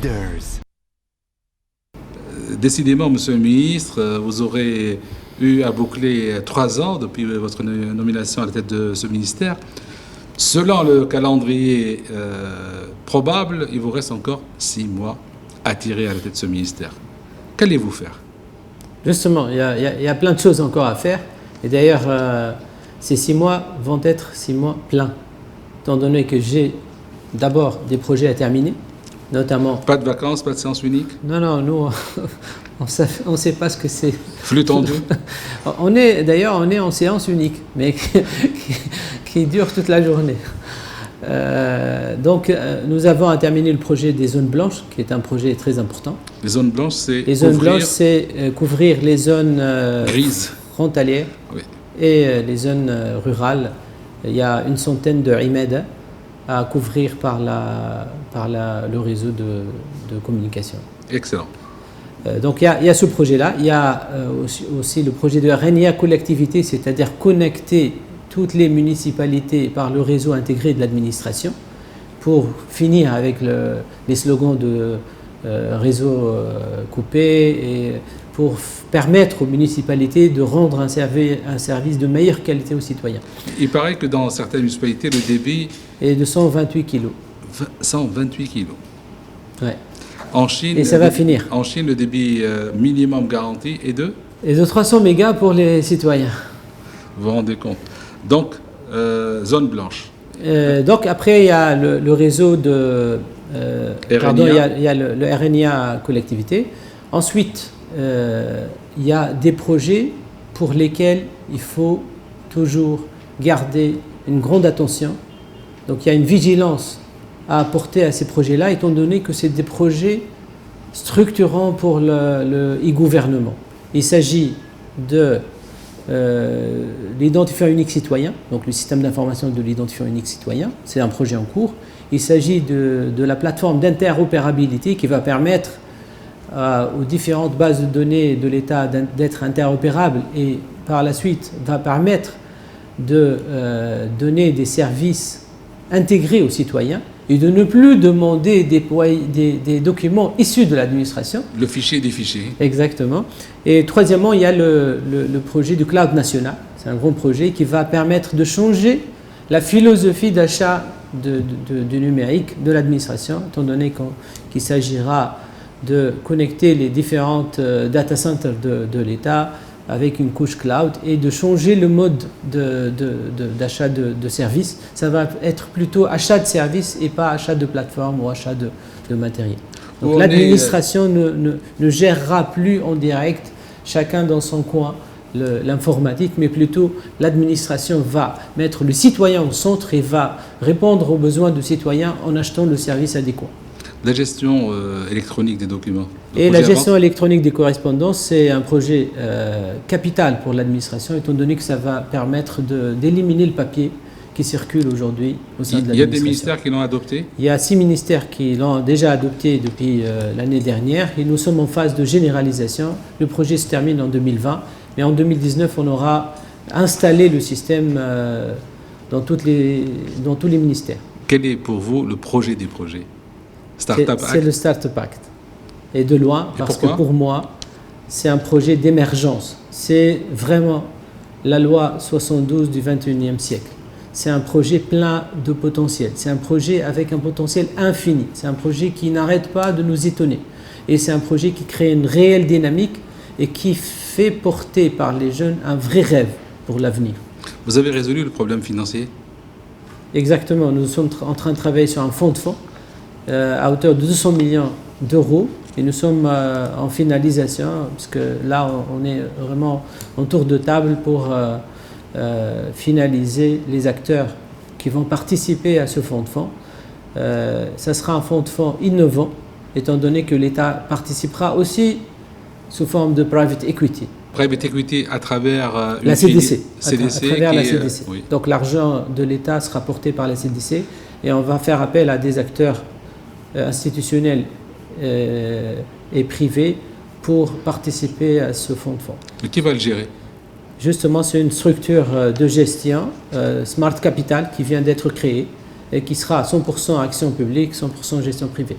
Leaders. Décidément, Monsieur le Ministre, vous aurez eu à boucler 3 ans depuis votre nomination à la tête de ce ministère. Selon le calendrier probable, il vous reste encore 6 mois à tirer à la tête de ce ministère. Qu'allez-vous faire? Justement, il y a plein de choses encore à faire. Et d'ailleurs, ces 6 mois vont être 6 mois pleins, étant donné que j'ai d'abord des projets à terminer, notamment... Pas de vacances, pas de séance unique? Non, nous, on ne sait pas ce que c'est. Flux tendu? On est en séance unique, mais qui dure toute la journée. Donc, nous avons à terminer le projet des zones blanches, qui est un projet très important. Les zones blanches, c'est les zones blanches, c'est couvrir les zones grises frontalières, oui, et les zones rurales. Il y a une centaine de IMED à couvrir par le réseau de communication. Excellent. Donc il y a ce projet-là. Il y a aussi le projet de RNIA collectivité, c'est-à-dire connecter toutes les municipalités par le réseau intégré de l'administration pour finir avec les slogans de réseau coupé et pour permettre aux municipalités de rendre un service de meilleure qualité aux citoyens. Il paraît que dans certaines municipalités, le débit est de 128 kilos. 128 kilos. Ouais. En Chine, et ça va finir. En Chine, le débit minimum garanti est de 300 mégas pour les citoyens. Vous vous rendez compte? Donc, zone blanche. Donc après, il y a le réseau de... il y a le RNIA collectivité. Ensuite, il y a des projets pour lesquels il faut toujours garder une grande attention. Donc il y a une vigilance à apporter à ces projets-là, étant donné que c'est des projets structurants pour le e-gouvernement. Il s'agit de l'identifiant unique citoyen, donc le système d'information de l'identifiant unique citoyen, c'est un projet en cours. Il s'agit de la plateforme d'interopérabilité qui va permettre aux différentes bases de données de l'État d'être interopérables et par la suite va permettre de donner des services intégrés aux citoyens et de ne plus demander des documents issus de l'administration. Le fichier des fichiers. Exactement. Et troisièmement, il y a le projet du cloud national. C'est un grand projet qui va permettre de changer la philosophie d'achat du numérique de l'administration, étant donné qu'il s'agira de connecter les différentes data centers de l'État avec une couche cloud et de changer le mode d'achat de services. Ça va être plutôt achat de services et pas achat de plateforme ou achat de matériel. Donc l'administration ne gérera plus en direct, chacun dans son coin, l'informatique, mais plutôt l'administration va mettre le citoyen au centre et va répondre aux besoins du citoyen en achetant le service adéquat. La gestion électronique des documents. Et la gestion électronique des correspondances, c'est un projet capital pour l'administration, étant donné que ça va permettre d'éliminer le papier qui circule aujourd'hui au sein de l'administration. Il y a des ministères qui l'ont adopté? Il y a 6 ministères qui l'ont déjà adopté depuis l'année dernière et nous sommes en phase de généralisation. Le projet se termine en 2020, mais en 2019, on aura installé le système dans tous les ministères. Quel est pour vous le projet des projets? C'est le Startup Act. Et de loin, parce que pour moi, c'est un projet d'émergence. C'est vraiment la loi 72 du 21e siècle. C'est un projet plein de potentiel. C'est un projet avec un potentiel infini. C'est un projet qui n'arrête pas de nous étonner. Et c'est un projet qui crée une réelle dynamique et qui fait porter par les jeunes un vrai rêve pour l'avenir. Vous avez résolu le problème financier? Exactement. Nous sommes en train de travailler sur un fonds de fonds à hauteur de 200 millions d'euros et nous sommes en finalisation parce que là on est vraiment en tour de table pour finaliser les acteurs qui vont participer à ce fonds de fonds. Ça sera un fonds de fonds innovant étant donné que l'État participera aussi sous forme de private equity. Private equity à travers la CDC. CDC à travers la CDC. Oui. Donc l'argent de l'État sera porté par la CDC et on va faire appel à des acteurs institutionnels et privés pour participer à ce fonds de fonds. Mais qui va le gérer? Justement, c'est une structure de gestion, Smart Capital, qui vient d'être créée et qui sera à 100% action publique, 100% gestion privée.